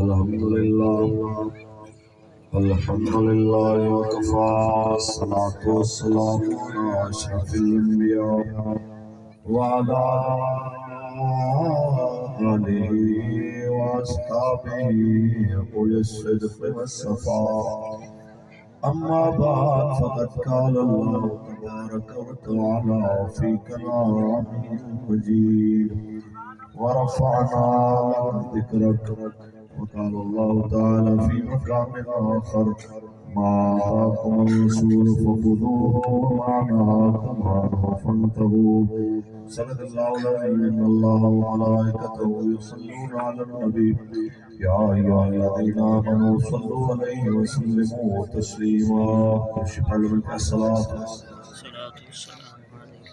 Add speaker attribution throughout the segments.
Speaker 1: الحمد لله الحمد لله وكفى الصلاة والسلام على أشرف الأنبياء وعلى آله وأصحابه أولي الصدق والصفاء أما بعد فقد قال الله تبارك وتعالى في كلامه المجيد ورفعنا ذكرك وقال الله تعالى في مقام آخر ما آتاكم الرسول فخذوه وما نهاكم عنه فانتهوا صدق الله العظيم إن الله وملائكته يصلون على النبي يا أيها الذين آمنوا صلوا عليه وسلموا تسليما وشكرا لك الصلاة
Speaker 2: والسلام عليك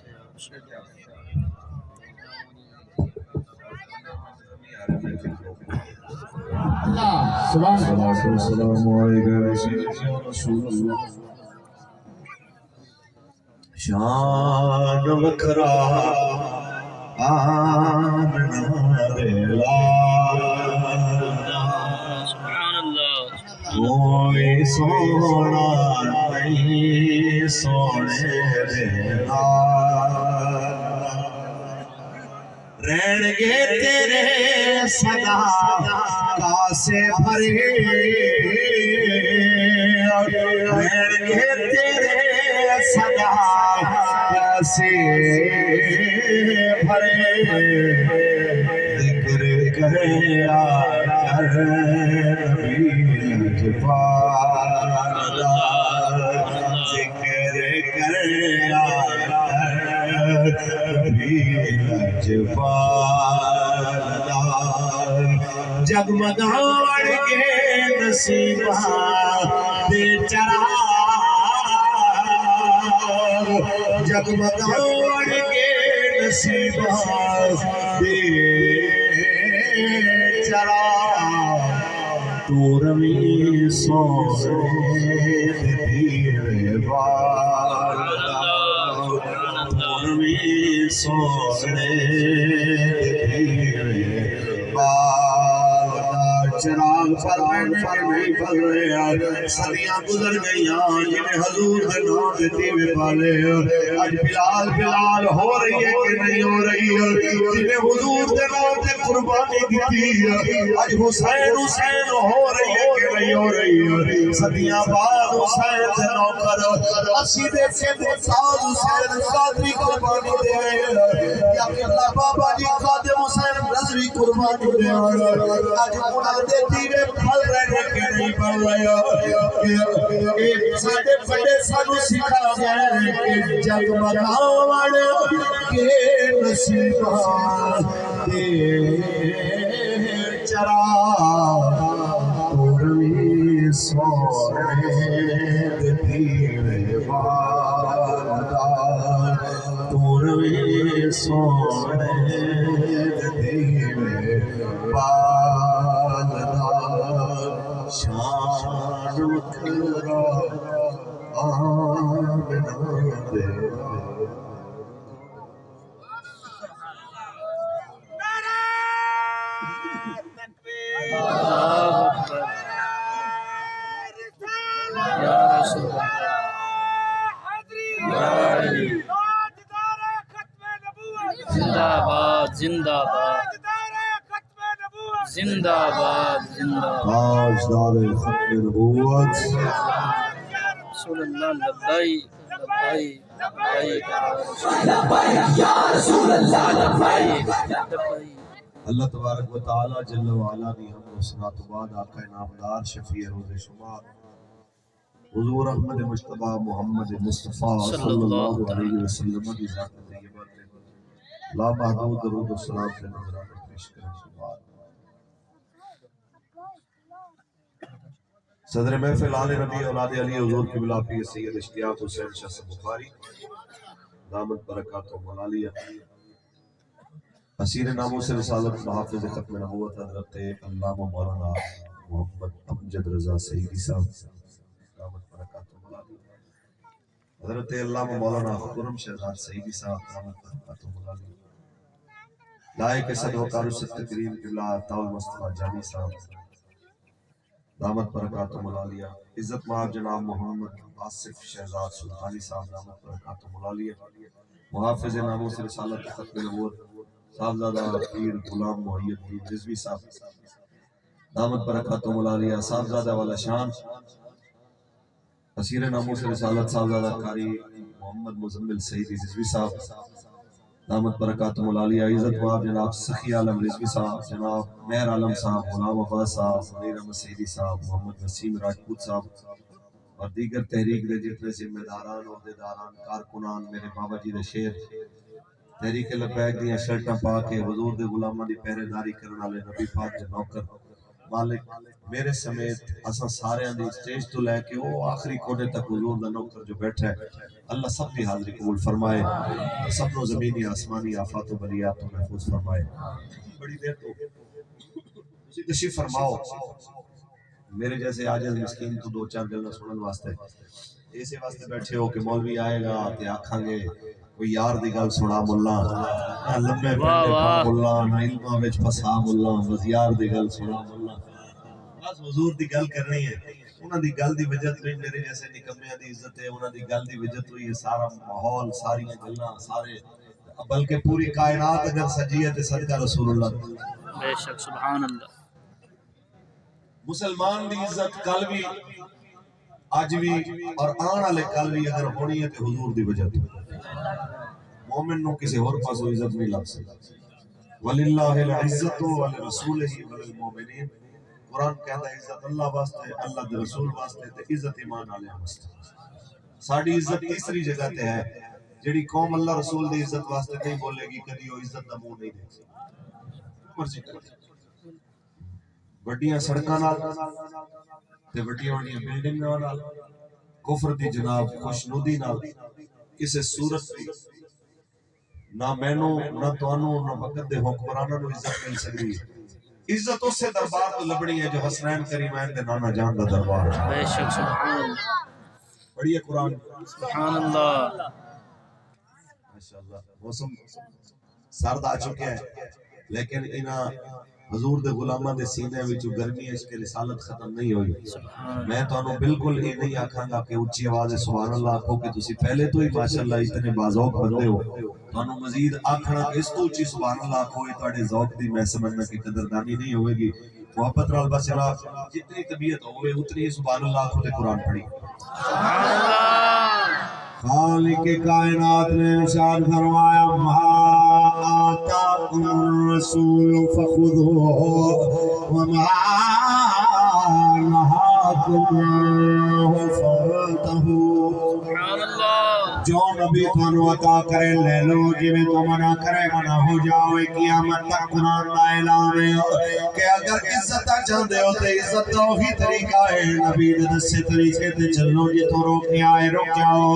Speaker 2: يا رسول الله
Speaker 1: الصلاة والسلام عليك يا رسول الله شان وکھرا آمنا ریلا
Speaker 2: سبحان الله
Speaker 1: کوئی سونا نہیں سونے ریلا رہن گے تیرے صدا کاسے بھرے رہن گے تیرے صدا کاسے بھرے ذکر کرے کر نبی لجپالا ذکر کرے نبی لجپالا جگمگاڑ کے نصیبہ بے چراغ جگمگاڑ کے نصیبہ بے چراغ تو روی سونے دیوے والا تو روی سونے دیوے چراغ پر رہنے کے نہیں پل رہے صدیاں گزر گئیاں جنہیں حضور دے نام دیتی ہوئے پالے آج بلال بلال ہو رہی ہے کہ نہیں ہو رہی ہے جنہیں حضور دے نام دے قربانی دیتی ہے آج حسین حسین ہو رہی ہے کہ نہیں ہو رہی ہے صدیاں بعد حسین دے نوکر اسی دیکھے محتاج حسین قادری قربانی دے رہے ہیں یا قبلہ بابا جی خادم حسین رضوی قربانی دے رہے ہیں آج منہ دیتی میں پھل رہنے کے نہیں پڑھ رہے ایک ساڑھے بڑے سانو سکھا گئے کہ جگمگاڑ کے نصیبہ دے چراغ تو روی سونے دیوے والا تو روی سونے دیوے والا شان وکھرا آمنا دے
Speaker 2: يا رسول الله يا علي زندہ باد زندہ باد زندہ باد زندہ باد
Speaker 1: تاجدار ختم نبوت
Speaker 2: رسول اللہ لبیک لبیک
Speaker 3: لبیک یا رسول اللہ لبیک
Speaker 2: لبیک
Speaker 1: اللہ تبارک و تعالی جل وعلا دی حمد و ثنا تو بعد آقا نامدار شفیع روز شمار حضور احمد مجتبی محمد مصطفیٰ صلی اللہ علیہ وسلم کی ذات طیبہ تے لا محدود درود و سلام سے نظرانہ پیش کریں سبحان صدر محفل آل ربی اولاد علی حضور کی بلا پیر سید اشتیاق حسین شاہ بخاری دامت برکات و ملالیہ اسیر ناموں سے رسالت محافظ ختم نبوت حضرت علامہ مولانا محمد امجد رضا سعیدی صاحب دامت برکات و ملالیہ حضرت علامہ مولانا خرم شہزاد سعیدی صاحب دامت برکات و ملالیہ لائق صد وقار ست کریم قبلہ تاول مصطفیٰ جانی صاحب دامت برکاتہم العالیہ، عزت مآب جناب محمد آصف شہزاد سلطانی صاحب دامت برکاتہم العالیہ، محافظ ناموس رسالت ختم نبوت صاحبزادہ پیر غلام محی الدین رضوی صاحب دامت برکاتہم العالیہ، صاحبزادہ والا شان اسیر ناموس رسالت صاحبزادہ قاری محمد مزمل سعیدی رضوی صاحب دامت برکاتہم العالیہ، عزت مآب جناب سخی عالم رضوی صاحب، جناب مہر عالم صاحب، غلام عباس صاحب، منیر احمد سعیدی صاحب، محمد وسیم راجپوت صاحب اور دیگر تحریک دے جتنے ذمہ داران عہدیداران کارکنان میرے بابا جی دے شیر تحریک لبیک دیاں شرٹاں پا کے حضور دے غلاماں دی پہرے داری کرن والے نبی پاک دے نوکر مالک میرے سمیت اساں سارے دی سٹیج تو لے کے وہ آخری کونے تک حضور دا نوکر جو بیٹھا ہے اللہ سب کی حاضری قبول فرمائے، سب نو زمینی آسمانی آفات و بلیات و محفوظ فرمائے۔ بڑی دیر تو تسی تشریف فرماؤ، میرے جیسے عاجز مسکین تو دو چار گلاں سنن واسطے ایسے واسطے بیٹھے ہو کہ مولوی آئے گا تے آکھاں گے کوئی یار دی گل سنا ملا لمبے پنڈے پا ملا نہ علماں وچ پھسا ملا بس یار دی گل سنا ملا، بس حضور دی گل کرنی ہے، انہاں دی گل دی وجہ تو میرے جیسے نکمیاں دی عزت ہے، انہاں دی گل دی وجہ تو یہ سارا ماحول ساری گلاں سارے بلکہ پوری کائنات اگر سجی ہے تے صدقہ رسول اللہ
Speaker 2: بے شک سبحان اللہ۔
Speaker 1: مسلمان دی عزت کل بھی آج بھی اور آن والے کل بھی اگر ہونی ہے تے حضور دی وجہ تو مومن نو کسی اور پاسوں عزت نہیں لگ سکتی۔ وللہ العزت ولرسولہ وللمؤمنین، قرآن کہتا ہے عزت اللہ واسطے اللہ دے رسول واسطے تے عزت ایمان والے واسطے۔ ساڈی عزت تیسری جگہ تے ہے جڑی قوم اللہ رسول دی عزت واسطے نہیں بولے گی کدی وہ عزت دا منہ نہیں دے سکتی، مرضی کرے وڈیاں سڑکاں نال تے وڈیاں وڈیاں بلڈنگاں نال کفر دی جناب خوشنودی نال کسے صورت بھی نہ مینوں نہ تانوں نہ وقت دے حکمراناں نوں عزت مل سکدی ہے۔ عزت اس سے دربار تو لبنی ہے جو حسنین کریمین دے نانا جان دا دربار ہے۔
Speaker 2: بے شک سبحان اللہ،
Speaker 1: پڑھیے قرآن
Speaker 2: سبحان اللہ۔
Speaker 1: ماشاءاللہ موسم سرد آ چکا ہے لیکن انہاں حضور دے غلاماں دے سینے وچوں گرمی اس کے رسالت ختم نہیں ہوئی۔ میں تانوں بالکل یہ نہیں آکھاں گا کہ اونچی آواز سبحان اللہ آکھو کہ تسی پہلے تو ہی ماشاءاللہ اتنے باذوق بندے ہو، تانوں مزید آکھنا کہ اس تو اونچی سبحان اللہ آکھو، یہ تہاڈے ذوق دی میں سمجھنا کہ قدردانی نہیں ہوے گی۔ محبت نال بس جتنی طبیعت ہوے اتنی ہی سبحان اللہ آکھو تے قرآن پڑھی۔
Speaker 2: سبحان اللہ۔
Speaker 1: خالق کائنات نے ارشاد فرمایا ما آتاکم الرسول فخذوه وما نهاکم عنہ فانتہوا،
Speaker 2: سبحان اللہ۔
Speaker 1: جو نبی تانوں عطا کرے لے لو، جویں تو منع کرے منع ہو جاؤ۔ قیامت تک قرآن دا اعلان ہے کہ اگر عزت چاہندے ہو تے عزت دا وہی طریقہ ہے نبی دے دسے طریقے تے چلو، جے تو روکے آئے رک جاؤ۔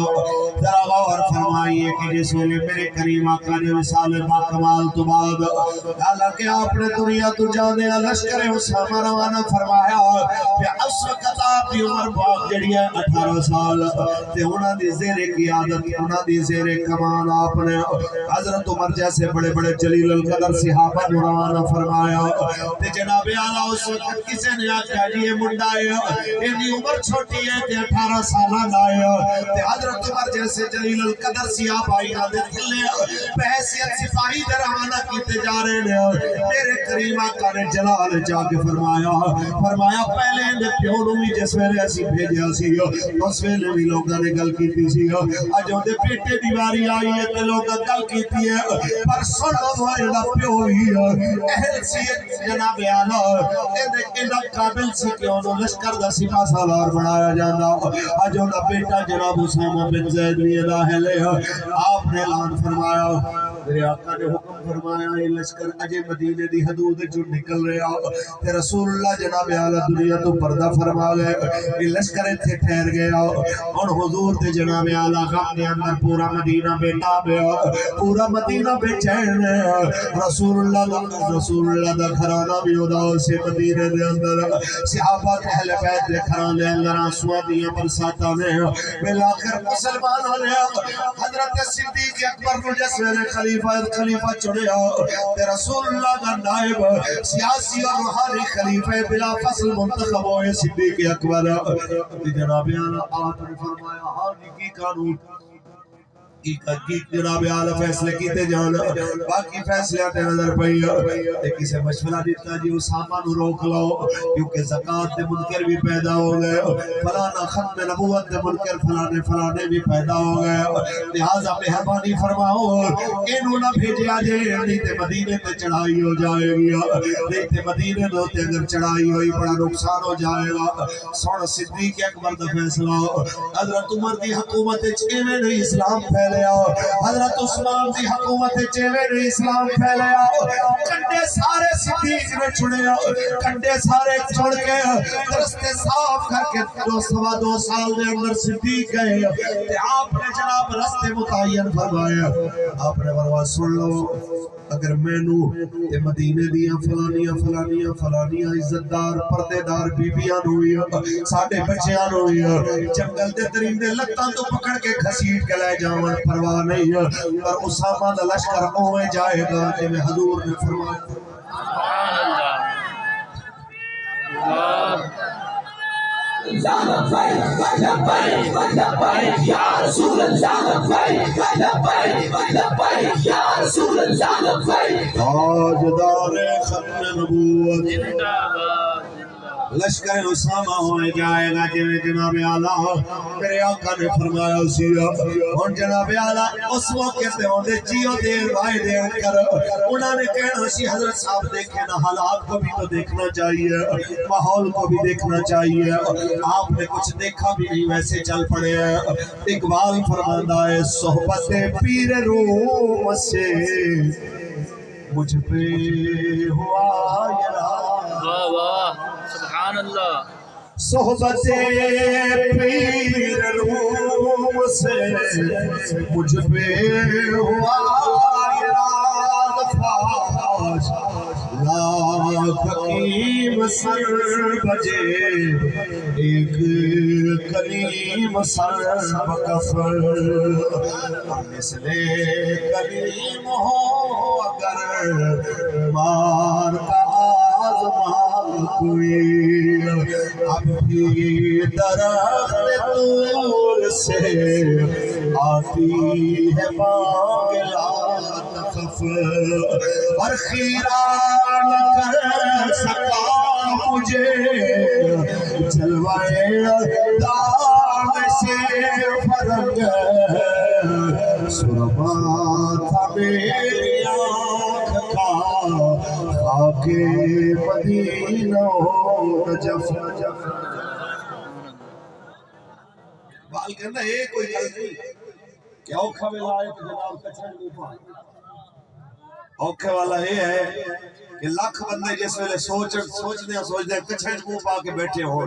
Speaker 1: ذرا غور فرمائیے کہ جس ویلے میرے کریم آقا نے وصال با کمال تو بعد حالانکہ آپ نے دنیا تو جانے لشکر اسامہ روانہ فرمایا کہ اس وقت آپ کی عمر پاک جڑی ہے 18 سال تے انہاں دی زیر قیادت انہاں دی زیر کمان آپ نے حضرت عمر جیسے بڑے بڑے جلیل القدر صحابہ کو روانہ فرمایا تے جناب اعلیٰ اس وقت کسی نے آکھا جی یہ منڈا ہے اینی عمر چھوٹی ہے تے 18 سالہ لائے تے حضرت عمر جیسے جلیل القدر صحابہ آئینا دے تھلے بحیثیت سپاہی در روانہ کیتے جا رہے ہیں۔ میرے کریم آقا نے جلال جا کے فرمایا پہلے اندے پیونوں بھی جس ویلے اسی بھیجیا سی اس ویلے بھی لوگاں نے گل کیتی سی، اج اندے پیٹے دیواری آئی ہے تے لوگاں گل کیتی ہے، پر سن لو ایڈا پیو ہی اہل سی جناب اعلیٰ ایڈا قابل سی کہ انہوں لشکر دا سپاہ سالار بنایا جانا۔ اج انہاں بیٹا جناب اسامہ بن زید بھی اہل ہے، آپ نے اعلان فرمایا میرے آقا نے حکم فرمایا یہ لشکر اجے مدینے دی حدود جو نکل رہا تے رسول اللہ جناب اعلیٰ دنیا تو پردہ فرما گئے، یہ لشکر اتھے ٹھہر گیا اور حضور تے جناب اعلیٰ غم دے اندر پورا مدینہ بے تاب ہے، پورا مدینہ بے چین ہے۔ رسول اللہ دا گھرانہ بھی اداس سے مدینے دے اندر صحابہ اہل بیت دے گھرانے اندر آنسواں دیاں برساتاں نے بالآخر مسلمان ہونے حضرت صدیق اکبر کو جس ویلے خلیفہ چڑیا تے رسول اللہ دا نائب سیاسی اور روحانی خلیفہ بلا فصل منتخب ہوئے صدیق اکبر جناب اعلیٰ آپ نے فرمایا ہاں کی قانون کی جناب اعلیٰ فیصلے کیتے جان باقی فیصلے تے نظر پئی تے کسے مشورہ دیتا جی اسامہ نو روک لو کیونکہ زکات دے منکر بھی پیدا ہو گئے فلانا ختم نبوت دے منکر فلانے بھی پیدا ہو گئے لہذا مہربانی فرماؤ انہوں نہ بھیجیا جے نہیں تے مدینے تے چڑھائی ہو جائے گی نہیں تے مدینے دو تے اگر چڑھائی ہوئی بڑا نقصان ہو جائے گا سن صدیق اکبر دا فیصلہ حضرت عمر دی حکومت چیویں نہیں اسلام پھیل حضرت عثمان دی حکومت چیویں نے اسلام پھیلایا کنڈے سارے صدیق نے چھڑیا کنڈے سارے چھوڑ کے رستے صاف کر کے 2 سال دے اندر صدیق گئے تے آپ نے جناب رستے متعین فرمایا آپ نے فرمایا سن لو اگر مینوں تے مدینے دیاں فلانیاں عزتدار پردے دار بیبیاں ہوئی ساڈے بچیاں ہوئی جنگل دے درندے لتاں تو پکڑ کے گھسیٹ کے لے جاون پرواہ نہیں پر اسامہ دا لشکر اوے جائے گا جویں حضور نے فرمایا
Speaker 3: یا رسول اللہ یا رسول اللہ
Speaker 1: تاجدار ختم نبوت
Speaker 2: زندہ باد
Speaker 1: لشکر اسامہ ہوئے جائے گا جناب اعلیٰ میرے آقا نے فرمایا اسی اور جناب اعلیٰ اس موقع تے ہوندے جیو دیر بھائی دیر کر انہوں نے کہنا سی حضرت صاحب دیکھیں نا حالات کو بھی تو دیکھنا چاہیے ماحول کو بھی دیکھنا چاہیے آپ نے کچھ دیکھا بھی نہیں ویسے چل پڑے ہیں اقبال فرماندہ ہے صحبت پیر روم سے مجھ پہ ہوا یار
Speaker 2: واہ واہ سبحان اللہ
Speaker 1: صحبت پیر روم سے مجھ پہ ہوا یاد فاش لاکھ حکیم سر بجے ایک کلیم سر بکفر مثل کلیم ہو اگر مار کا آزمان کوئی اب بھی درخت دور سے آتی ہے بانگلا تخف اور خیرہ نہ کر سکا مجھے جلوائے داغ سے فرق سرما تھا میری آنکھ کا خاک مدینہ نجف بال کہنا ہے کوئی گل نہیں کہ اوکھا ویلا ہے کہ جناب کچھن اوپر اوکھے والا یہ ہے کہ لاکھ بندے جس ویلے سوچدے کچھن منہ پا کے بیٹھے ہو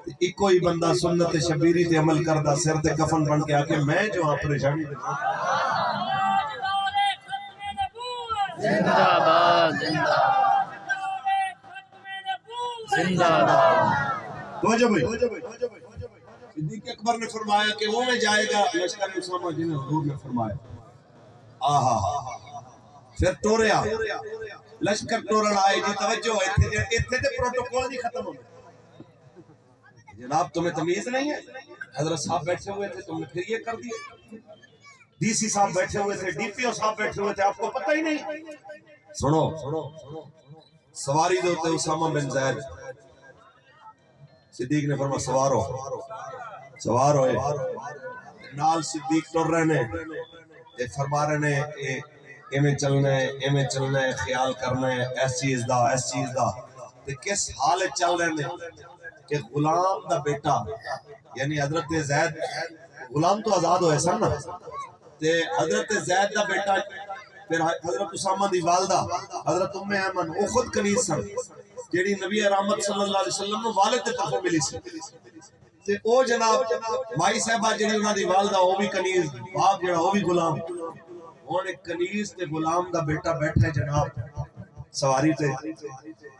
Speaker 1: ایک ہی بندہ سنت شبیری تے عمل کردا سر تے کفن بن کے آکے میں جو ہاں پریشانی
Speaker 2: زندہ باد زندہ باد
Speaker 1: توجہ بھائی صدیق اکبر نے فرمایا کہ وہ میں جائے گا لشکر اسامہ جنہیں حضور نے فرمایا آہا پھر ٹوریا لشکر ٹورن آئے جی توجہ اتنے تے پروٹوکول نہیں ختم ہو جناب تمہیں تمیز نہیں ہے حضرت صاحب بیٹھے ہوئے تھے تم نے پھر یہ کر دیا ڈی سی صاحب بیٹھے ہوئے تھے ڈی پی او صاحب بیٹھے ہوئے تھے آپ کو پتہ ہی نہیں سنو سواری دے ہوتے اسامہ بن زید صدیق نے فرمایا سوار ہوئے نال صدیق ٹر رہے نے فرما رہے نے ایویں چلنا ہے خیال کرنا ہے اس چیز دا تے کس حال چل رہے نے کہ غلام دا بیٹا یعنی حضرت زید غلام تو آزاد ہوئے سن نا تے حضرت زید دا بیٹا پھر حضرت اسامہ دی والدہ حضرت ام ایمن وہ خود کنیز سن جیڑی نبی رحمت صلی اللہ علیہ وسلم نو والد تے طرفوں ملی سی تے او جناب مائی صاحبہ جیڑی انہاں دی والدہ وہ بھی کنیز باپ جیڑا وہ بھی غلام ہن ایک کنیز تے غلام دا بیٹا بیٹھا ہے جناب سواری تے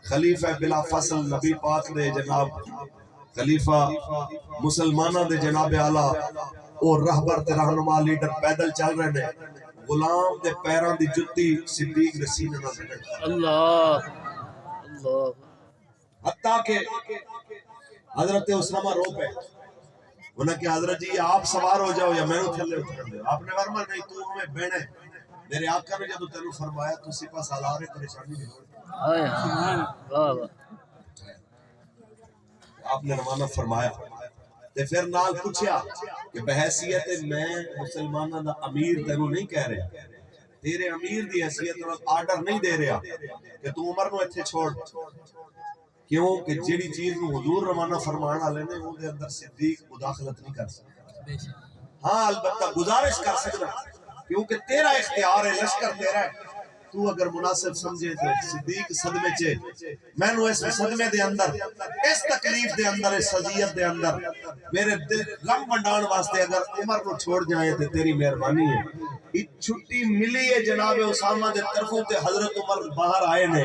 Speaker 1: خلیفہ بلا فصل نبی پاک دے جناب خلیفہ مسلمانہ دے جناب اعلیٰ اور رہبر تے رہنما لیڈر پیدل چل رہے نے غلام دے پیراں دی جُتی صدیق دے سینے نال رگڑ
Speaker 2: اللہ اللہ
Speaker 1: حتیٰ کہ حضرت اسامہ رو پہ انہوں نے کہا حضرت جی آپ سوار ہو جاؤ یا میں نے تھلے اتر دے آپ نے فرمایا نہیں تو ہمیں بہنے میرے آقا نے جب تینوں فرمایا تو سپاہ سالار پریشانی نہیں ہوئی
Speaker 2: ہائے ہائے واہ واہ
Speaker 1: آپ نے روانہ فرمایا تے پھر نال پوچھیا کہ بحیثیت میں مسلمانوں دا امیر تینوں نہیں کہہ رہے تیرے امیر دی حیثیت نال آرڈر نہیں دے رہا کہ تو عمر نو ایتھے چھوڑ کیوں کہ جیڑی چیز نو حضور روانہ فرمان والے نے اون دے اندر صدیق مداخلت نہیں کر سکتا ہاں البتہ گزارش کر سکتا کیونکہ تیرا اختیار ہے لشکر تیرا ہے تو اگر مناسب سمجھے تو صدیق صدمے چے میں نو اس صدمے دے اندر اس تکلیف دے اندر اس سزیت دے اندر میرے غم بنڈان واسطے اگر عمر کو چھوڑ جائیں تو تیری مہربانی ہے چھٹی ملی ہے جناب اسامہ دے طرفوں تے حضرت عمر باہر آئے نے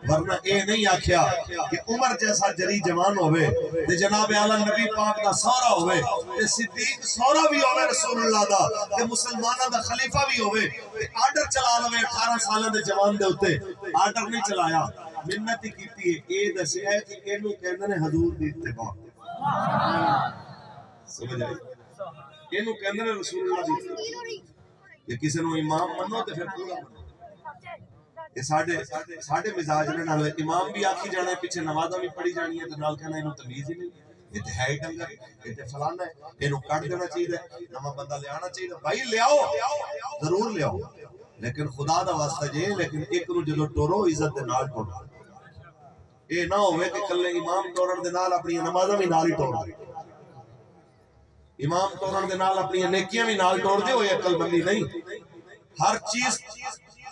Speaker 1: ورنہ اے نہیں آکھیا کہ عمر جیسا جری جوان ہوئے تے جناب اعلی نبی پاک دا سورا ہوئے تے صدیق سورا بھی ہوئے رسول اللہ دا تے مسلمانہ دا خلیفہ بھی ہوئے تے آرڈر چلا لوے 18 سالہ دے جوان دے ہوتے آرڈر نہیں چلایا منت ہی کیتی ہے اے دسیا ہے کہ اینو کہندے نے حضور دی اتباع سمجھ آئی اینو کہندے نے رسول اللہ دی اتباع کہ کسی نو امام منو تے پھر پورا منو یہ ساڑھے مزاج نے نال امام بھی آکھی جانا ہے پیچھے نمازہ بھی پڑھی جانی ہے تو نال کہنا انہوں تمیز ہی نہیں یہ تے ہے ہی ڈنگر یہ تے فلانا ہے انہوں کٹ دینا چاہیے نمہ بندہ لے آنا چاہیے بھائی لے آؤ ضرور لے آؤ لیکن خدا دا واسطہ جے لیکن ایک نو جدو ٹورو عزت دے نال ٹورو اے نہ ہوئے کہ کلے امام ٹورن دے نال اپنی نمازہ بھی نال ہی ٹورو امام ٹورن دے نال اپنی نیکیاں بھی نال ٹور دے ہوئے عقل بندی نہیں ہر چیز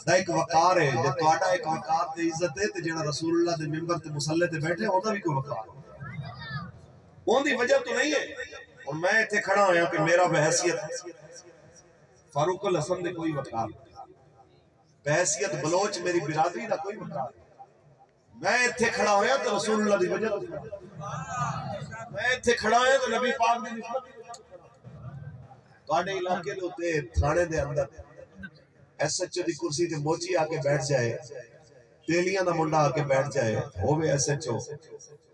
Speaker 1: دا ایک وقار ہے جب تواڈا ایک وقار تے عزت ہے تے جڑا رسول اللہ دے منبر تے مصلی تے بیٹھے اوندا بھی کوئی وقار اون دی وجہ تو نہیں ہے اور میں ایتھے کھڑا ہویا کہ میرا بحیثیت فاروق الحسن دے کوئی وقار بحیثیت بلوچ میری برادری دا کوئی وقار میں ایتھے کھڑا ہویا تو رسول اللہ دی وجہ تو میں ایتھے کھڑا ہویا تو نبی پاک دی نسبت تواڈے علاقے دے اوتے تھانے دے اندر ایس ایچ او دی کرسی تے موچی آ کے بیٹھ جائے تیلیاں دا منڈا آ کے بیٹھ جائے ہووے ایس ایچ او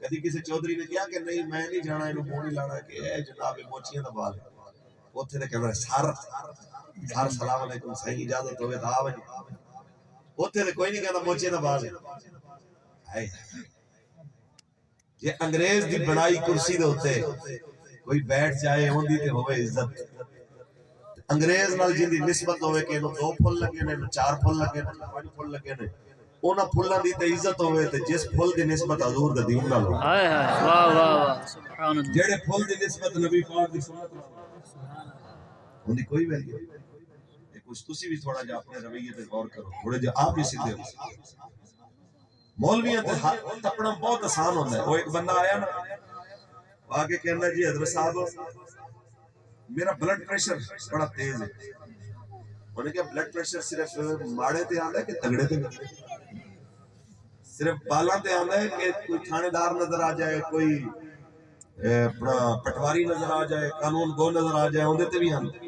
Speaker 1: کدی کسی چودھری نے کہا کہ نہیں میں نہیں جانا اینو مونی لانا کہ اے جناب موچیاں دا بال اوتھے تے کہنا سر سلام علیکم صحیح اجازت ہوے تا آوے اوتھے تے کوئی نہیں کہندا موچیاں دا بال ہے یہ انگریز دی بنائی کرسی دے ہوتے کوئی بیٹھ جائے ہوں دی تے ہوئے عزت انگریز نال جن دی نسبت ہوئے کہ انہوں 2 پھل لگے نے 4 پھل لگے نے 5 پھل لگے نے اونا پھلان دی تے عزت ہوئے تے جس پھل دی نسبت حضور دا دین نال ہوئے
Speaker 2: ہائے ہائے واہ واہ واہ سبحان اللہ
Speaker 1: جیڑے پھل دی نسبت نبی پاک دی سنت ہوں دی کوئی ویلیو کچھ تسی بھی تھوڑا جا اپنے رویے تے غور کرو تھوڑے جا آپ ہی سیدھے ہو مولویاں تے تپنا بہت آسان ہوتا ہے وہ ایک بندہ آیا نا آگے کہنا جی حضرت صاحب میرا بلڈ پریشر بڑا تیز ہے انہوں نے کہا بلڈ پریشر صرف ماڑے تے آندا ہے کہ تگڑے تے صرف بالاں تے آندا ہے کہ کوئی تھانے دار نظر آ جائے کوئی اپنا پٹواری نظر آ جائے قانون گو نظر آ جائے اوندے تے بھی آندا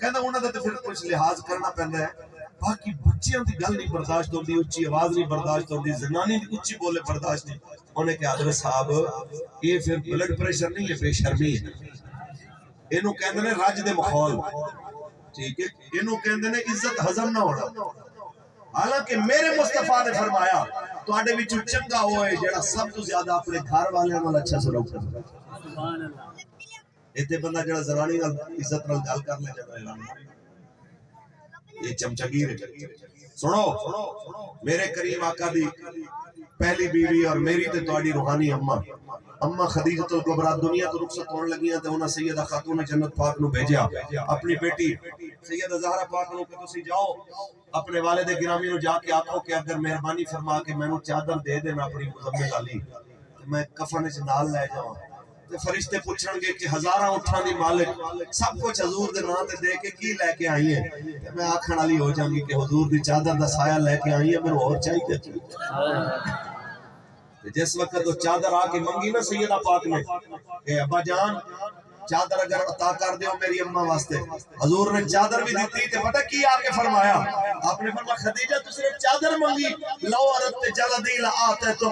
Speaker 1: کہندا انہاں دا تے پھر کچھ لحاظ کرنا پیندا ہے باقی بچیاں دی گل نہیں برداشت ہوندی اچھی آواز نہیں برداشت ہوندی زنانی دی اچھی بولے برداشت نہیں انہیں کہا حضرت صاحب یہ پھر بلڈ پریشر نہیں ہے بے شرمی ہے اینو کہندے نے رج دے مخول ٹھیک ہے اینو کہندے نے عزت ہضم نہ ہونا حالانکہ میرے مصطفیٰ نے فرمایا تواڈے وچوں چنگا ہوئے جڑا سب تو زیادہ اپنے گھر والے نال اچھا سلوک کرے سبحان اللہ ایتھے بندہ جڑا زنانی نال عزت نال گل کر لے جاتا اعلان یہ چمچگیر ہے سنو میرے کریم آقا دی پہلی بیوی اور میری تے تواڈی روحانی اماں خدیجۃ الکبریٰ دنیا تو رخصت ہون لگیاں تے انہاں سیدہ خاتون جنت پاک نو بھیجیا اپنی بیٹی سیدہ زہرا پاک نو کہ تسی جاؤ اپنے والد گرامی نو جا کے آکھو کہ اگر مہربانی فرما کے مینوں چادر دے دینا اپنی مزمل علی میں کفن وچ نال لے جاواں تے فرشتے پوچھن گے کہ ہزاراں اٹھاں دی مالک سب کچھ حضور دے نام تے دے کے کی لے کے آئی ہے تے میں آکھن والی ہو جاں گی کہ حضور دی چادر دا سایہ لے کے آئی ہے مینوں اور چاہیے جس وقت وہ چادر آ کے منگی نا سیدہ پاک نے کہ ابا جان چادر اگر عطا کر دیو میری اماں واسطے. حضور نے چادر بھی دیتی تے پتہ کی آ کے فرمایا؟ آپ نے فرمایا خدیجہ تو صرف چادر منگی لو عرضت جلدی لآتے تو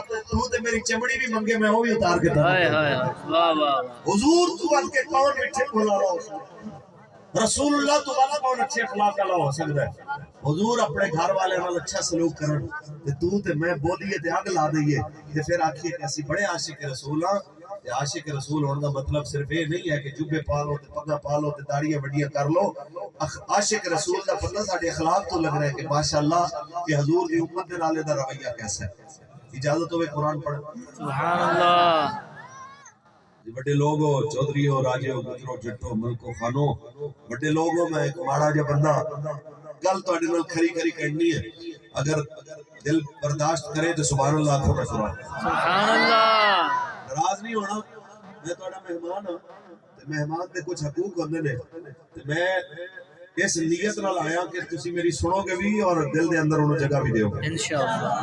Speaker 1: تے میری چمڑی بھی منگے میں وہ بھی اتار کے دوں.
Speaker 2: ہائے ہائے واہ واہ
Speaker 1: حضور تو بن کے کون میٹھے بولا رہا رسول اللہ تو والا کون اچھے اخلاق والا ہو سکتا ہے. حضور اپنے گھر والے نال اچھا سلوک کرن تے تو تے میں بولیے تے اگ لا دئیے تے پھر آکھیے کہ اسی بڑے عاشق رسول ہاں. تے عاشق رسول ہونے کا مطلب صرف یہ نہیں ہے کہ جبے پا لو تے پگاں پا لو تے داڑیاں وڈیاں کر لو. عاشق رسول دا پتہ ساڈے اخلاق تو لگ رہا ہے کہ ماشاءاللہ کہ حضور دی امت دے نال دا رویہ کیسا ہے. اجازت ہوے قرآن پڑھ.
Speaker 2: سبحان اللہ.
Speaker 1: بڑے لوگ ہو چودھری ہو راجے ہو گجرو جٹو ملکو خانو بڑے لوگ ہو. میں ایک ماڑا جا بندہ گل تہاڈے نال کھری کھری کرنی ہے اگر دل برداشت کرے تو سبحان اللہ آکھو میں
Speaker 2: سبحان اللہ.
Speaker 1: ناراض نہیں ہونا. میں تہاڈا مہمان ہاں تے مہمان دے کچھ حقوق ہوندے نے تے میں اس نیت نال آیا کہ تسی میری سنو گے بھی اور دل دے اندر انہوں جگہ بھی دیو گے
Speaker 2: انشاءاللہ.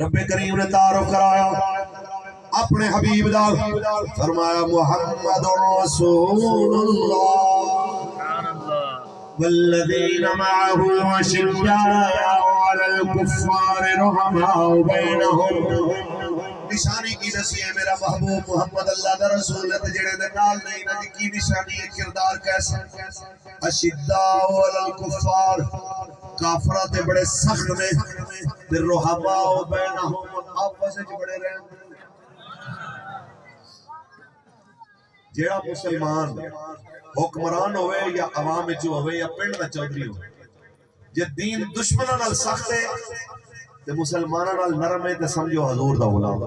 Speaker 1: رب کریم نے تعارف کرایا اپنے حبیب دا فرمایا محمد رسول اللہ
Speaker 2: سبحان اللہ.
Speaker 1: والذین معه اشداء علی الکفار رحماء بینہم. نشانی کی دسی ہے میرا محبوب محمد اللہ دا رسول ہے جڑے دے نال نہیں نہ کی نشانی ہے کردار کیسا. اشداء علی الکفار کافراں تے بڑے سخت نے تے رحماء بینہم آپس وچ بڑے رہن. جیڑا مسلمان حکمران ہوئے یا عوام وچ ہوئے یا پنڈ دا چودھری ہوئے جے دین دشمناں نال سخت ہے تے مسلماناں نال نرم ہے تے سمجھو حضور دا غلام.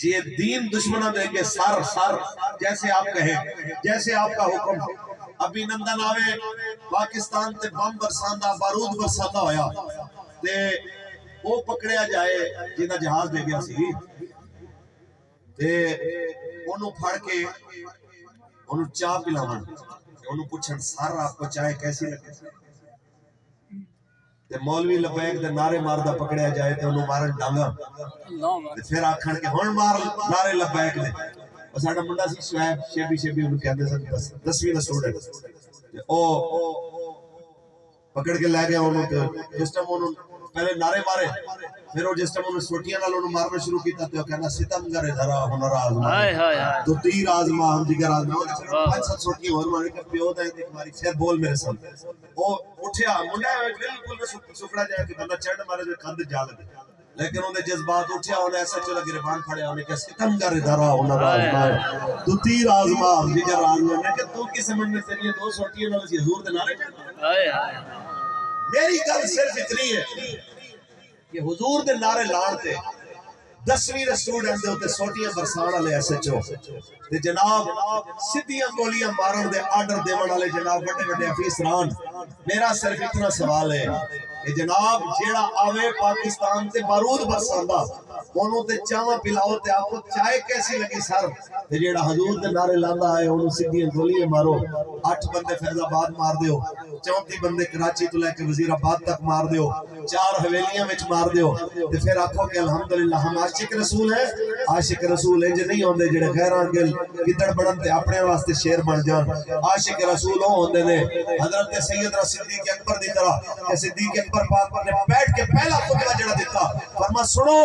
Speaker 1: جے دین دشمناں دے کے سر سر جیسے آپ کہیں جیسے آپ کا حکم. ابھی نندن آوے پاکستان تے بم برساندہ بارود برساندہ ہویا تے وہ پکڑیا جائے جنہ جہاز دے گیا سی تے انہوں پھڑ کے انہوں چاہ پلاون انہوں پوچھن سر آپ کو چائے کیسی لگے تے مولوی لبیک دے نعرے ماردہ پکڑیا جائے تے انہوں مارن ڈانگا تے پھر آکھن کے ہون مار نعرے لبیک دے. اور ساڑھا منڈا سی شعیب شیبی انہوں کہندے سن 10ویں دا سٹوڈنٹ او پکڑ کے لے گیا انہوں تے جس ٹائم انہوں پہلے نعرے مارے پھر وہ جس ٹائم انہوں سوٹیاں نال انہوں مارنا شروع کیتا تے وہ کہنا ستم گرے دھرا ہنر آزما
Speaker 2: ہائے ہائے ہائے.
Speaker 1: تو تیر آزما ہم دیگر آزما 5-7 سوٹیاں اور مارے کہ پیو دا ایک ماری پھر بول میرے سامنے وہ اٹھیا منڈا بالکل سکڑا جائے کہ بندہ چڑھ مارے جو کند جا لگے لیکن انہیں جذبات اٹھیا انہیں ایسا چلا گربان کھڑے انہیں کہ ستم گرے دھرا ہنر آزما تو تیر آزما ہم دیگر آزما میں کہ تو کی سمجھ میں تیری 2 سوٹیاں نال حضور دے نعرے
Speaker 2: ہائے ہائے.
Speaker 1: میری گل صرف اتنی ہے کہ حضور دے نعرے لان تے 10ویں دے سٹوڈنٹ دے اوتے سوٹیاں برسان والے ایس ایچ او تے جناب سیدھیاں گولیاں مارن دے آرڈر دیون والے جناب بڑے بڑے افسران. میرا صرف اتنا سوال ہے کہ جناب جیڑا آوے پاکستان تے بارود برساندا انہوں تے چاواں پلاؤ تے آپ کو چائے کیسی لگی سر تے جیڑا حضور دے نعرے لاندا ہے انہوں سیدھیاں گولیاں مارو 8 بندے فیض آباد مار دیو 34 بندے کراچی تو لے کے وزیر آباد تک مار دیو 4 حویلیاں وچ مار دیو تے پھر آکھو کہ الحمدللہ ہم عاشق رسول ہیں. عاشق رسول ہیں جو نہیں ہوندے جڑے غیراں گل گدڑ بڑن تے اپنے واسطے شیر بن جان. عاشق رسول ہوندے نے حضرت سیدنا صدیق اکبر دی طرح کہ صدیق اکبر پاک نے بیٹھ کے پہلا خطبہ جڑا دیتا فرما سنو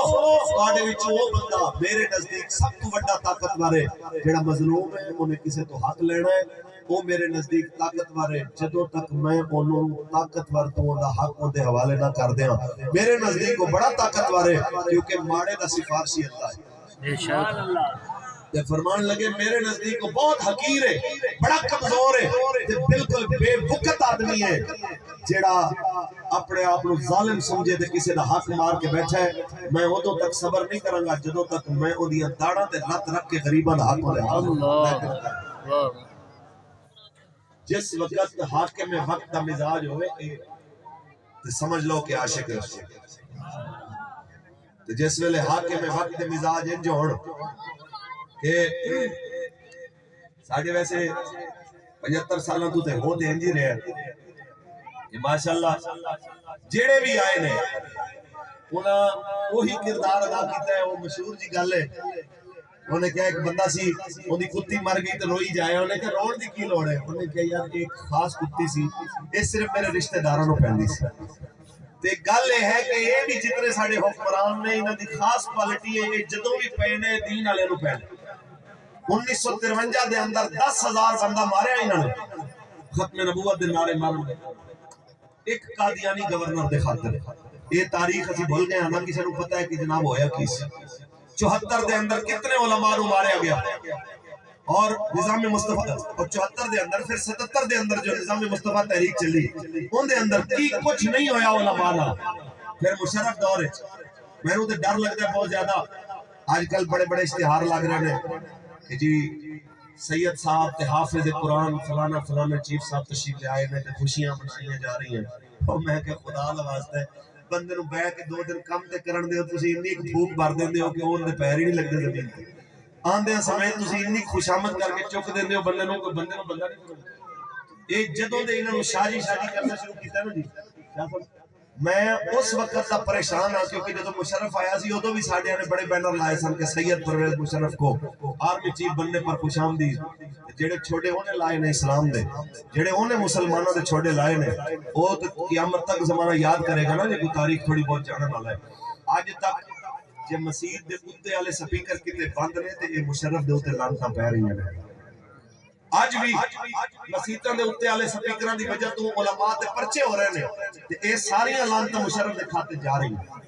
Speaker 1: تواڈے وچ وہ بندہ میرے نزدیک سب تو بڑا طاقتور ہے جڑا مظلوم ہے انہیں کسے تو حق لینا ہے وہ میرے نزدیک طاقتور ہے جدوں تک میں انہوں طاقتور تو دا حق اون دے حوالے نہ کر دیاں میرے نزدیک وہ بڑا طاقتور ہے کیونکہ ماڑے دا سفارشی اللہ ہے.
Speaker 2: بے شک.
Speaker 1: تے فرمان لگے میرے نزدیک وہ بہت حقیر ہے بڑا کمزور ہے تے بالکل بے وقت آدمی ہے جیڑا اپنے آپ کو ظالم سمجھے تے کسی دا حق مار کے بیٹھا ہے. میں ادوں تک صبر نہیں کروں گا جدوں تک میں اودیاں داڑاں تے لت رکھ کے غریباں دا حق لے
Speaker 2: اللہ.
Speaker 1: جس وقت حاکم وقت دا مزاج ہوئے تے سمجھ لو کہ عاشق رسول تے جس ویلے حاکم وقت دے مزاج انج ہون کہ ساڑھے ویسے 75 سالوں تو تے ہو دے انجی رہے کہ ماشاءاللہ جیڑے بھی آئے نے انہاں وہی کردار ادا کیتا ہے. وہ مشہور جی گل ہے انہیں کہا ایک بندہ سی انہیں کتی مر گئی تو روئی جائے انہیں کہا روڑ دی کی لوڑ ہے انہیں کہا یار ایک خاص کتی سی اس صرف میرے رشتہ داروں نے پہن دی سی تے گل یہ ہے کہ یہ بھی جتنے ساڑھے حکمران نے انہوں دی خاص کوالٹی ہے یہ جدوں بھی پہنے دین والے نو پہنے 1953 دے اندر 10,000 بندہ مارے انہوں نے ختم نبوت دے نعرے مارے ایک قادیانی گورنر دے خاطر یہ تاریخ اسی بھول گئے ہاں کسی نو پتہ ہے کہ جناب ہویا کیس 74 دے اندر کتنے علماء نو ماریا گیا اور نظام مصطفیٰ اور 74 دے اندر پھر 77 دے اندر جو نظام مصطفیٰ تحریک چلی ان دے اندر کی کچھ نہیں ہویا علماء نا پھر مشرف دور ہے میں نے ڈر لگتا ہے بہت زیادہ آج کل بڑے بڑے اشتہار لگ رہے ہیں کہ جی سید صاحب تے حافظ قرآن فلانا فلانا چیف صاحب تشریف لے آئے تے خوشیاں منائیاں جا رہی ہیں اور میں کہ خدا لواسطہ ہے بندے نو بہ کے 2 دن کم تے کرن دیو تسی انی ایک پھوک بھر دیندے ہو کہ اون دے پیر ہی نہیں لگدے زمین تے آندے سمیت تسی انی خوشامد کر کے چک دیندے ہو بندے نو کوئی بندے نو بندہ نہیں کرو ایک جدوں دے انہاں نو شادی کرنا شروع کیتا نا جی میں اس وقت تا پریشان ہاں کیونکہ جب مشرف آیا سی ادو بھی ساڈے نے بڑے بینر لائے سن کہ سید پرویز مشرف کو آرمی چیف بننے پر خوش آمدید جڑے چھوڑے ہونے لائے نے اسلام دے جڑے ہونے مسلمانوں دے چھوڑے لائے نے وہ تو قیامت تک زمانہ یاد کرے گا نا جب تاریخ تھوڑی بہت جانا والا ہے آج تک جب مسجد دے اتے والے سپیکر کتے بند نے تے یہ مشرف دے اتے لانتاں پہ رہی ہیں آج بھی مسیطاں دے اتے والے سپیکراں دی وجہ تو علماء تے پرچے ہو رہے ہیں تے اے ساری لانتاں مشرف دے کھاتے جا رہی ہیں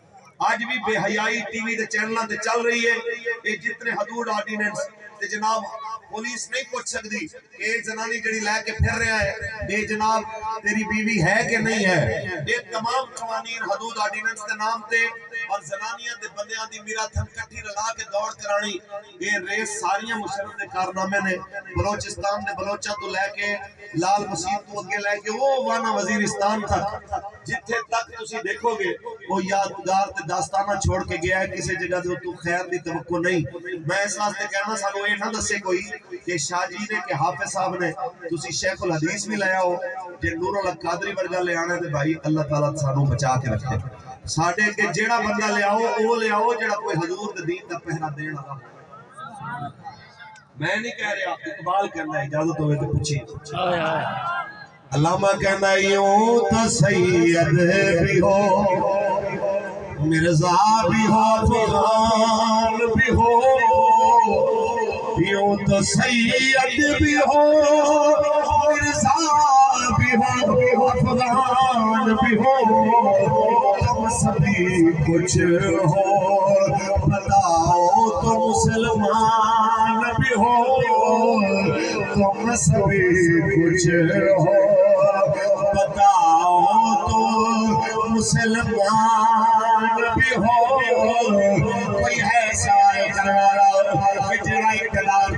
Speaker 1: آج بھی بے حیائی ٹی وی دے چینلاں تے چل رہی ہے اے جتنے حدود آرڈیننس تے جناب پولیس نہیں پوچھ سکتی اے جنانی جڑی لے کے پھر رہا ہے اے جناب تیری بیوی ہے کہ نہیں ہے یہ تمام قوانین حدود آرڈیننس کے نام تے اور زنانیاں تے بندیاں دی میراتھن کٹھی رلا کے دوڑ کرانی یہ ریس ساریاں مشرف دے کارنامے نے بلوچستان دے بلوچا تو لے کے لال مسیح تو اگے لے کے وہ وانا وزیرستان تک جتھے تک تسی دیکھو گے وہ یادگار تے داستانہ چھوڑ کے گیا ہے کسی جگہ دے تو خیر دی توقع نہیں میں اس واسطے کہنا سانو یہ نہ دسے کوئی کہ شاہ جی نے کہ حافظ صاحب نے تسی شیخ الحدیث بھی لیا ہو جے نور الحق قادری ورگا لے آنے تے بھائی اللہ تعالیٰ سانو بچا کے رکھے ساڈے کہ جیڑا بندہ لے آؤ وہ لے آؤ جیڑا کوئی حضور دے دین دا پہرا دین والا میں نہیں کہہ رہا اقبال کہنا ہے اجازت ہوئے تو پوچھی علامہ کہنا یوں تو سید بھی ہو مرزا بھی ہو فلان بھی ہو یوں تو سید بھی ہو مرزا بھی ہو فلان بھی ہو تم سبھی کچھ ہو بتاؤ تو مسلمان بھی ہو تم سبھی کچھ ہو بتاؤ تو مسلمان بھی ہو کوئی ایسا اقتدار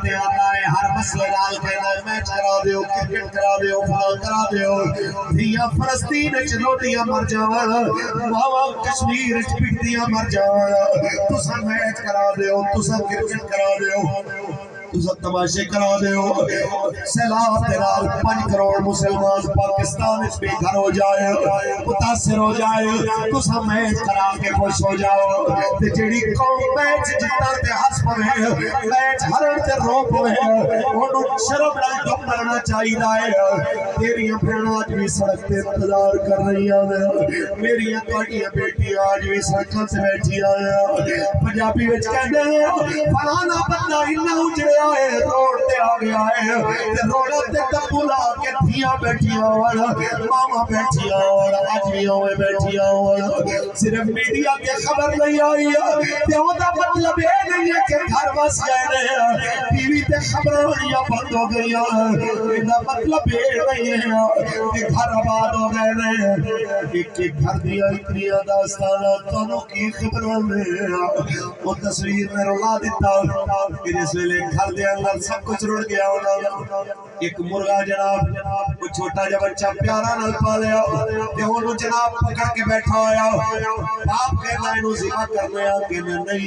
Speaker 1: دے آتا ہے ہر مسئلہ ڈال کے میچ کرا دیو کرکٹ کرا دیو فلان کرا دیو دھیاں فلسطین روٹیاں مر جاوان ماواں کشمیر پٹیاں مر جاوان تساں میچ کرا دیو تساں کرکٹ کرا دیو تساں تماشے کرا دیو سیلاب دے نال 5 کروڑ مسلمان پاکستان وچ بے گھر ہو جائے متاثر ہو جائے تساں میچ کرا کے خوش ہو جاؤ تے جڑی قوم میچ جتن تے ہنس پوے میچ ہرن تے رو پوے اونوں شرم نال دم کرنا چاہیدا ہے تیریاں بہناں اج بھی سڑک تے انتظار کر رہیاں نے میریاں تہاڈیاں بیٹیاں اج بھی سڑکاں تے بیٹھیاں ہیں پنجابی وچ کہندے فلانا بندہ انہاں اجڑے روڈ تے آ گیا ہے روڈ تے ٹپو لا کے دھیاں بیٹھیاں ماما بیٹھیاں اج بھی ہوئے بیٹھیاں صرف میڈیا کے خبر نہیں آئی تے اوندا مطلب یہ نہیں ہے کہ گھر وس گئے ہیں ٹی وی تے خبراں بند ہو گئی ایندا مطلب یہ نہیں ہے کہ گھر آباد ہو گئے ہیں ایک ایک گھر دیا اتنی داستان تانوں کی خبراں نے وہ تصویر میں رلا دیتا کہ اس ویلے گھر دے اندر سب کچھ رڑ گیا ہونا ایک مرغا جناب کوئی چھوٹا جا بچہ پیارا نال پالیا تے اونوں جناب پکڑ کے بیٹھا ہویا باپ کہندا اینوں ذبح کرنے آ کہ نہیں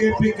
Speaker 1: KPK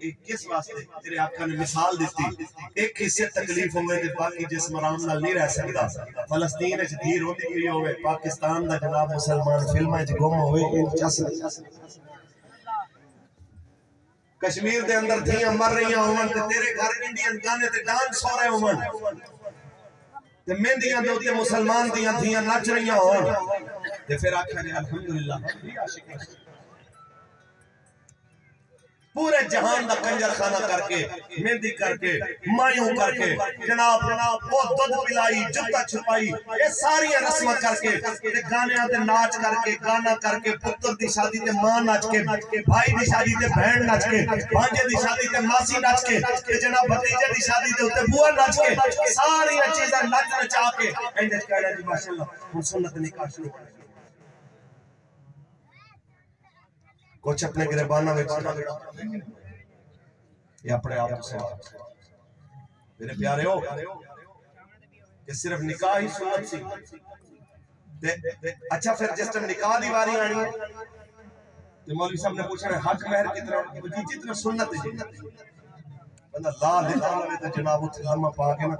Speaker 1: ایک کس واسطے تیرے آقا نے مثال دیتی ایک حصے تکلیف ہوئے تے باقی جسم آرام نال نہیں رہ سکتا فلسطین وچ دھی روندی پئی ہوئے پاکستان دا جناب مسلمان فلماں وچ گم ہوئے ان چس کشمیر دے اندر دھیاں مر رہی ہون تے تیرے گھر انڈین گانے تے ڈانس ہو رہے ہون تے مہندیاں دے اوتے مسلمان دیاں دھیاں نچ رہی ہون تے پھر آکھیا جی الحمدللہ پورے جہان دا کنجر خانہ کر کے مہندی کر کے مایوں کر کے جناب وہ دودھ پلائی جوتا چھپائی یہ ساری رسمیں کر کے گانے تے ناچ کر کے گانا کر کے پتر دی شادی تے ماں نچ کے بھائی دی شادی تے بہن نچ کے بھانجے دی شادی تے ماسی نچ کے جناب بھتیجے دی شادی تے اوتے بوا نچ کے ساری چیزاں نچ نچا کے اینڈ کہنا جی ماشاءاللہ ہن سنت نکاح شروع کر کچھ اپنے گریبانہ میں یہ اپنے آپ سے میرے پیارے ہو کہ صرف نکاح ہی سنت سی اچھا پھر جس ٹائم نکاح دی واری آنی تو مولوی صاحب نے پوچھا ہے حق مہر کتنا جی جتنا سنت ہے بندہ لا لیتا ہوئے تو جناب اتھے لمحہ پا کے نا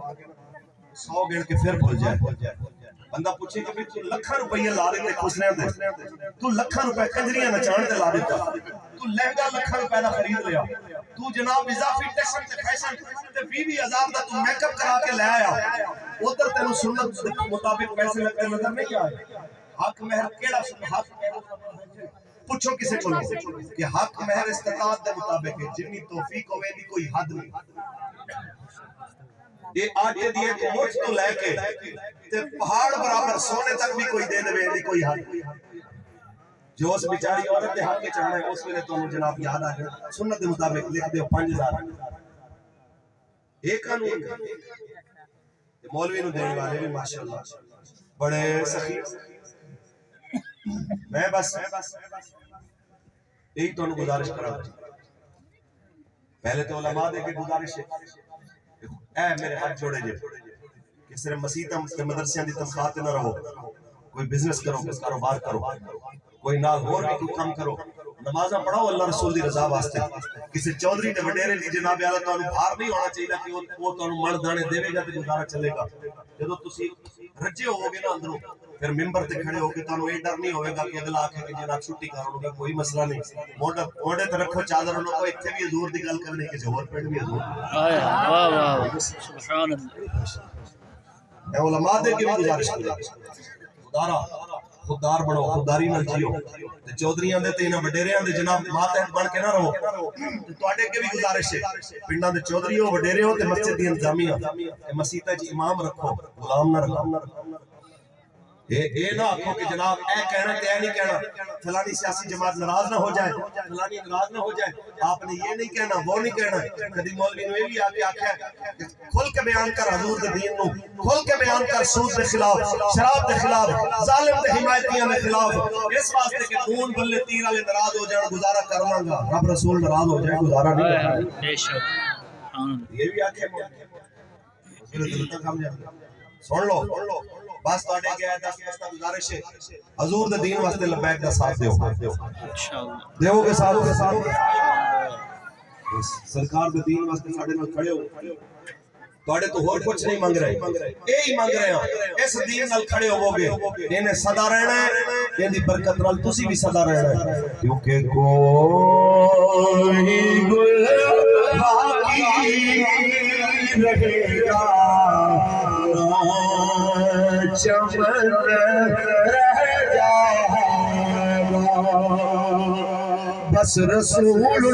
Speaker 1: 100 گن کے پھر بھول جائے بندہ پوچھے کہ تو لکھاں روپیہ لا دیتے خسنے دے تو لکھاں روپے کنجریاں نچان دے لا دیتا تو لہنگا لکھاں روپے دا خرید لیا تو جناب اضافی ٹیکسن تے فیشن تے 20,000 دا تو میک اپ کرا کے لے آیا ادھر تینوں سنت مطابق پیسے لگتے نظر نہیں آئے حق مہر کیڑا حق پوچھو کسے کو کہ حق مہر استطاعت دے مطابق ہے جتنی توفیق ہوئے دی کوئی حد نہیں یہ آٹے دیئے کو مجھ تو لے کے تے پہاڑ برابر سونے تک بھی کوئی دے دے دی کوئی حد جو اس بیچاری عورت دے حق کے چڑھنا ہے اس میں تو جناب یاد آ گیا سنت دے مطابق لکھ دے 5,000 ایک قانون مولوی نو دینے والے بھی ماشاءاللہ بڑے سخی میں بس یہی تو گزارش کرا پہلے تو علماء دے کے گزارش ہے اے میرے ہاتھ جوڑے جے کہ صرف مسیحتاں تے مدرسیاں دی تنخواہ تے نہ رہو کوئی بزنس کرو کس کاروبار کرو کوئی نال ہور بھی کوئی کام کرو نمازاں پڑھو اللہ رسول دی رضا واسطے کسی چودھری تے وڈیرے دی جناب اعلی تانوں بھار نہیں ہونا چاہیے کہ وہ تانوں من دانے دے گا تے گزارا چلے گا جدوں تسی رجے ہوو گے نا اندروں پھر ممبر تے کھڑے ہو کے تانوں یہ ڈر نہیں ہوے گا کہ اگلا آکھے کہ جناب چھٹی کرو گے کوئی مسئلہ نہیں موڈے تے رکھو چادر لو ایتھے بھی حضور دی گل کرنے کسی ہور پنڈ بھی حضور
Speaker 2: واہ واہ سبحان اللہ
Speaker 1: اے علماء دے کی گزارش خدارا خوددار بنو خودداری نال جیو تے چودھریاں دے تے انہاں وڈیریاں دے جناب ماتحت بن کے نہ رہو تے تواڈے کے بھی گزارش ہے پنڈاں دے چودھری ہو وڈیرے ہو تے مسجد دی انتظامیہ تے مسجد وچ امام رکھو غلام نہ رکھو اے نہ آکھو کہ جناب اے کہنا تے اے نہیں کہنا فلانی سیاسی جماعت ناراض نہ ہو جائے فلانی ناراض نہ ہو جائے آپ نے یہ نہیں کہنا وہ نہیں کہنا کبھی مولوی نے یہ بھی آ کے آکھیا کہ کھل کے بیان کر حضور دے دین نو کھل کے بیان کر سود دے خلاف شراب دے خلاف ظالم دے حمایتیاں دے خلاف اس واسطے کہ خون بلے تیر والے ناراض ہو جان گزارا کر لاں گا رب رسول ناراض ہو جائے گزارا نہیں کرنا
Speaker 2: بے شک
Speaker 1: یہ بھی آکھے مولوی دل تک ہم جائیں سن لو بس تواڈے کے ہے 10 بستہ گزارش ہے حضور دے دین واسطے لبیک دا ساتھ دیو
Speaker 2: انشاءاللہ
Speaker 1: دیو کے ساتھ سرکار دے دین واسطے ساڈے نال کھڑے ہو تواڈے تو ہور کچھ نہیں منگ رہے یہی منگ رہے ہیں اس دین نال کھڑے ہوو گے انہیں سدا رہنا ہے ان دی برکت نال تسی بھی سدا رہنا ہے کیونکہ کوئی گل باقی رہے گا چمن رہ جائے گا بس رسول اللہ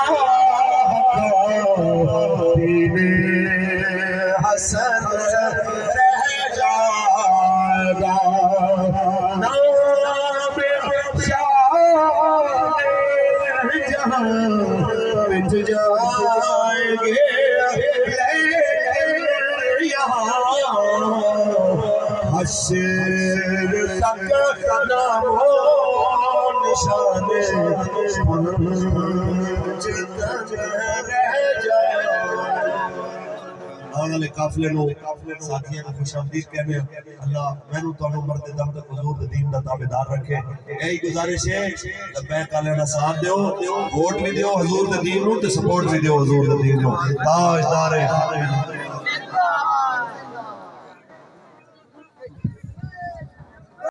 Speaker 1: کا دین حسن رہ جائے گا نام شاہ جہاں بچ جائیں گے حشر تک نام و نشان رہ جائے آنے والے قافلے نو ساتھیاں کو خوش آمدید کہنے اللہ مینوں تانوں مرتے دم تک حضور دے دین دا تابعدار رکھے یہی گزارش ہے لبیک والے دا ساتھ دیو ووٹ بھی دیو حضور دے دین نو تے سپورٹ بھی دیو حضور دے دین نو تاجدار